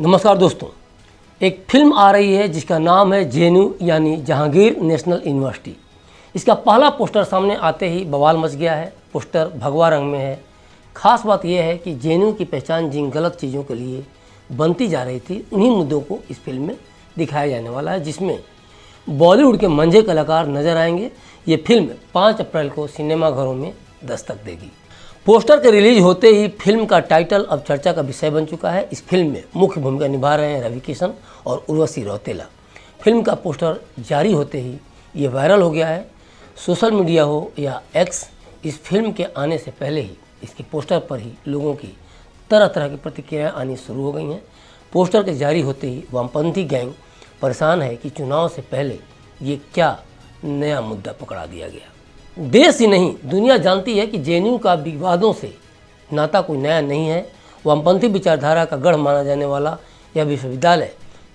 नमस्कार दोस्तों, एक फिल्म आ रही है जिसका नाम है जेएनयू यानी जहांगीर नेशनल यूनिवर्सिटी। इसका पहला पोस्टर सामने आते ही बवाल मच गया है। पोस्टर भगवा रंग में है। खास बात यह है कि जेएनयू की पहचान जिन गलत चीज़ों के लिए बनती जा रही थी उन्हीं मुद्दों को इस फिल्म में दिखाया जाने वाला है, जिसमें बॉलीवुड के मंझे कलाकार नजर आएंगे। ये फिल्म 5 अप्रैल को सिनेमाघरों में दस्तक देगी। पोस्टर के रिलीज होते ही फिल्म का टाइटल अब चर्चा का विषय बन चुका है। इस फिल्म में मुख्य भूमिका निभा रहे हैं रवि किशन और उर्वशी रौतेला। फिल्म का पोस्टर जारी होते ही ये वायरल हो गया है। सोशल मीडिया हो या एक्स, इस फिल्म के आने से पहले ही इसके पोस्टर पर ही लोगों की तरह तरह की प्रतिक्रियाएं आनी शुरू हो गई हैं। पोस्टर के जारी होते ही वामपंथी गैंग परेशान है कि चुनाव से पहले ये क्या नया मुद्दा पकड़ा दिया गया। देश ही नहीं, दुनिया जानती है कि जेएनयू का विवादों से नाता कोई नया नहीं है। वामपंथी विचारधारा का गढ़ माना जाने वाला यह विश्वविद्यालय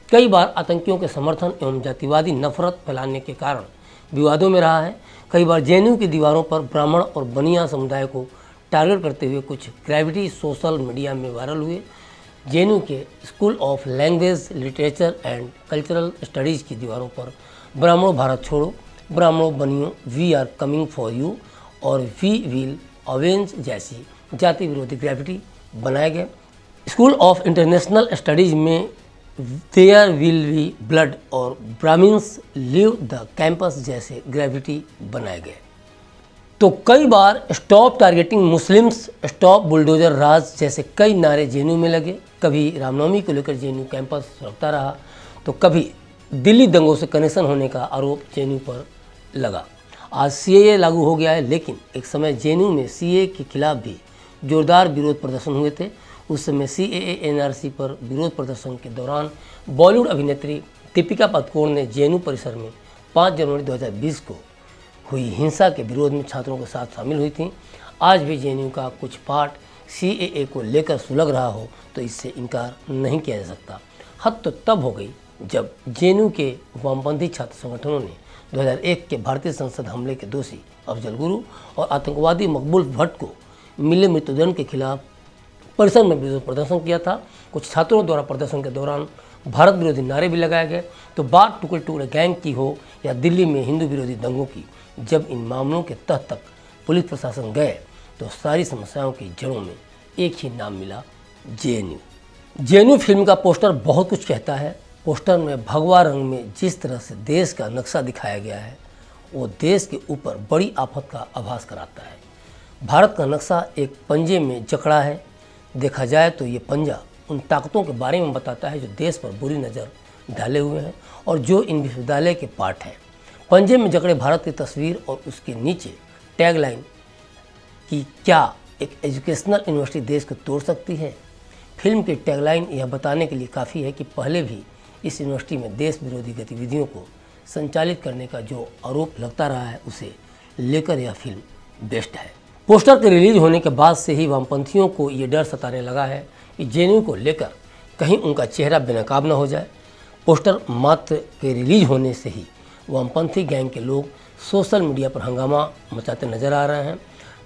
कई बार आतंकियों के समर्थन एवं जातिवादी नफरत फैलाने के कारण विवादों में रहा है। कई बार जेएनयू की दीवारों पर ब्राह्मण और बनिया समुदाय को टारगेट करते हुए कुछ ग्रेविटी सोशल मीडिया में वायरल हुए। जेएनयू के school of language literature and cultural studies की दीवारों पर ब्राह्मणों भारत छोड़ो, ब्राह्मणों बनियों, we are coming for you और वी विल अवेंज जैसी जाति विरोधी ग्रेविटी बनाए गए। स्कूल ऑफ इंटरनेशनल स्टडीज़ में देयर विल बी ब्लड और ब्राह्मण्स लीव द कैंपस जैसे ग्रेविटी बनाए गए। तो कई बार stop targeting Muslims, stop bulldozer raj जैसे कई नारे जेएनयू में लगे। कभी रामनवमी को लेकर जेएनयू कैंपस सुरक्षित रहा, तो कभी दिल्ली दंगों से कनेक्शन होने का आरोप जेएनयू पर लगा। आज सीएए लागू हो गया है, लेकिन एक समय जेएनयू में सीएए के खिलाफ भी जोरदार विरोध प्रदर्शन हुए थे। उस समय सीएए एनआरसी पर विरोध प्रदर्शन के दौरान बॉलीवुड अभिनेत्री दीपिका पादुकोण ने जेएनयू परिसर में 5 जनवरी 2020 को हुई हिंसा के विरोध में छात्रों के साथ शामिल हुई थी। आज भी जेएनयू का कुछ पार्ट सीएए को लेकर सुलग रहा हो तो इससे इनकार नहीं किया जा सकता। हद तो तब हो गई जब जेएनयू के वामपंथी छात्र संगठनों ने 2001 के भारतीय संसद हमले के दोषी अफजल गुरु और आतंकवादी मकबूल भट्ट को मिले मृत्युदंड के खिलाफ परिसर में विरोध प्रदर्शन किया था। कुछ छात्रों द्वारा प्रदर्शन के दौरान भारत विरोधी नारे भी लगाए गए। तो बात टुकड़े टुकड़े गैंग की हो या दिल्ली में हिंदू विरोधी दंगों की, जब इन मामलों के तह तक पुलिस प्रशासन गए तो सारी समस्याओं की जड़ों में एक ही नाम मिला, जेएनयू। जेएनयू फिल्म का पोस्टर बहुत कुछ कहता है। पोस्टर में भगवा रंग में जिस तरह से देश का नक्शा दिखाया गया है वो देश के ऊपर बड़ी आफत का आभास कराता है। भारत का नक्शा एक पंजे में जकड़ा है। देखा जाए तो ये पंजा उन ताकतों के बारे में बताता है जो देश पर बुरी नज़र डाले हुए हैं और जो इन विश्वविद्यालय के पार्ट हैं। पंजे में जकड़े भारत की तस्वीर और उसके नीचे टैगलाइन कि क्या एक एजुकेशनल यूनिवर्सिटी देश को तोड़ सकती है। फिल्म की टैगलाइन यह बताने के लिए काफ़ी है कि पहले भी इस यूनिवर्सिटी में देश विरोधी गतिविधियों को संचालित करने का जो आरोप लगता रहा है उसे लेकर यह फिल्म बेस्ट है। पोस्टर के रिलीज होने के बाद से ही वामपंथियों को ये डर सताने लगा है कि जेएनयू को लेकर कहीं उनका चेहरा बेनकाब न हो जाए। पोस्टर मात्र के रिलीज होने से ही वामपंथी गैंग के लोग सोशल मीडिया पर हंगामा मचाते नजर आ रहे हैं।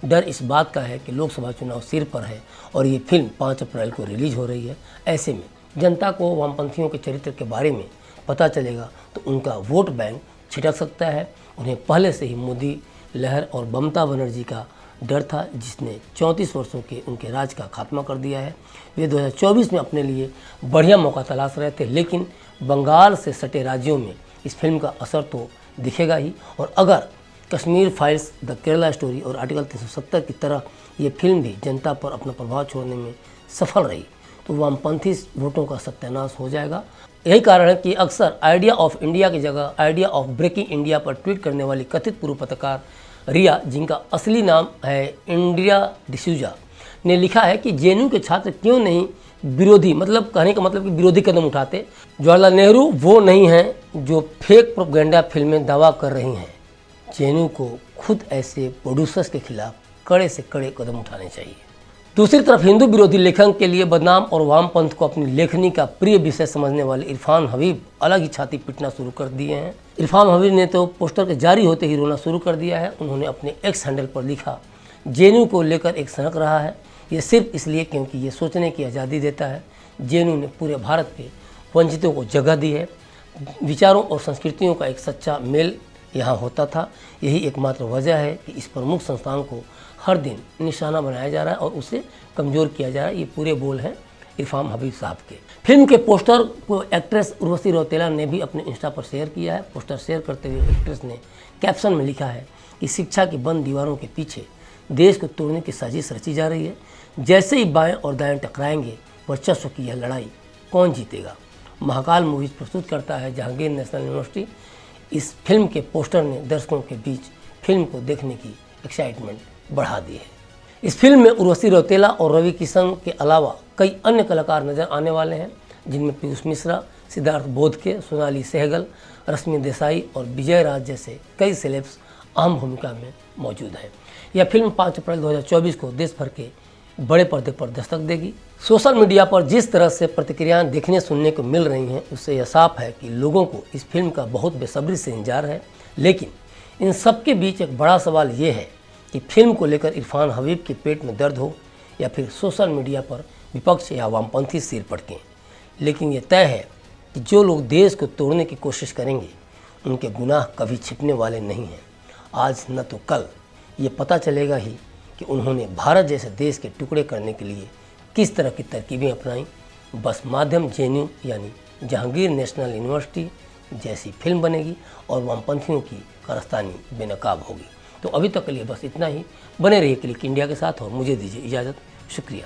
डर इस बात का है कि लोकसभा चुनाव सिर पर है और ये फिल्म 5 अप्रैल को रिलीज हो रही है। ऐसे में जनता को वामपंथियों के चरित्र के बारे में पता चलेगा तो उनका वोट बैंक छिटक सकता है। उन्हें पहले से ही मोदी लहर और ममता बनर्जी का डर था, जिसने 34 वर्षों के उनके राज का खात्मा कर दिया है। वे 2024 में अपने लिए बढ़िया मौका तलाश रहे थे, लेकिन बंगाल से सटे राज्यों में इस फिल्म का असर तो दिखेगा ही। और अगर Kashmir files, the Kerala story और आर्टिकल 370 की तरह ये फिल्म भी जनता पर अपना प्रभाव छोड़ने में सफल रही तो वामपंथी वोटों का सत्यानाश हो जाएगा। यही कारण है कि अक्सर आइडिया ऑफ इंडिया की जगह आइडिया ऑफ ब्रेकिंग इंडिया पर ट्वीट करने वाली कथित पूर्व पत्रकार रिया, जिनका असली नाम है इंडिया डिसूजा, ने लिखा है कि जेएनयू के छात्र क्यों नहीं विरोधी, मतलब कहने का मतलब कि विरोधी कदम उठाते। जवाहरलाल नेहरू वो नहीं हैं जो फेक प्रोपेगेंडा फिल्में दावा कर रही हैं। जेएनयू को खुद ऐसे प्रोड्यूसर्स के खिलाफ कड़े से कड़े कदम उठाने चाहिए। दूसरी तरफ हिंदू विरोधी लेखन के लिए बदनाम और वामपंथ को अपनी लेखनी का प्रिय विषय समझने वाले इरफान हबीब अलग ही छाती पीटना शुरू कर दिए हैं। इरफान हबीब ने तो पोस्टर के जारी होते ही रोना शुरू कर दिया है। उन्होंने अपने एक्स हैंडल पर लिखा, जेएनयू को लेकर एक सनक रहा है। ये सिर्फ इसलिए क्योंकि ये सोचने की आज़ादी देता है जेएनयू ने पूरे भारत के वंचितों को जगह दी है। विचारों और संस्कृतियों का एक सच्चा मेल यहाँ होता था। यही एकमात्र वजह है कि इस प्रमुख संस्थान को हर दिन निशाना बनाया जा रहा है और उसे कमज़ोर किया जा रहा है। ये पूरे बोल हैं इरफान हबीब साहब के। फिल्म के पोस्टर को एक्ट्रेस उर्वशी रौतेला ने भी अपने इंस्टा पर शेयर किया है। पोस्टर शेयर करते हुए एक्ट्रेस ने कैप्शन में लिखा है कि शिक्षा की बंद दीवारों के पीछे देश को तोड़ने की साजिश रची जा रही है। जैसे ही बाएं और दाएं टकराएंगे, वर्चस्व की यह लड़ाई कौन जीतेगा। महाकाल मूवीज प्रस्तुत करता है जहांगीर नेशनल यूनिवर्सिटी। इस फिल्म के पोस्टर ने दर्शकों के बीच फिल्म को देखने की एक्साइटमेंट बढ़ा दी है। इस फिल्म में उर्वशी रौतेला और रवि किशन के अलावा कई अन्य कलाकार नजर आने वाले हैं, जिनमें पीयूष मिश्रा, सिद्धार्थ बोधके, सोनाली सहगल, रश्मि देसाई और विजय राज जैसे कई सेलेब्स अहम भूमिका में मौजूद हैं। यह फिल्म 5 अप्रैल 2024 को देश भर के बड़े पर्दे पर दस्तक देगी। सोशल मीडिया पर जिस तरह से प्रतिक्रियाएं देखने सुनने को मिल रही हैं, उससे यह साफ है कि लोगों को इस फिल्म का बहुत बेसब्री से इंतजार है। लेकिन इन सब के बीच एक बड़ा सवाल ये है कि फिल्म को लेकर इरफान हबीब के पेट में दर्द हो या फिर सोशल मीडिया पर विपक्ष या वामपंथी सिर पटकें। लेकिन ये तय है कि जो लोग देश को तोड़ने की कोशिश करेंगे, उनके गुनाह कभी छिपने वाले नहीं हैं। आज न तो कल ये पता चलेगा ही कि उन्होंने भारत जैसे देश के टुकड़े करने के लिए किस तरह की तरकीबें अपनाई। बस माध्यम जेएनयू यानी जहांगीर नेशनल यूनिवर्सिटी जैसी फिल्म बनेगी और वामपंथियों की कारस्तानी बेनकाब होगी। तो अभी तक के लिए बस इतना ही। बने रहिए क्लिक इंडिया के साथ और मुझे दीजिए इजाज़त। शुक्रिया।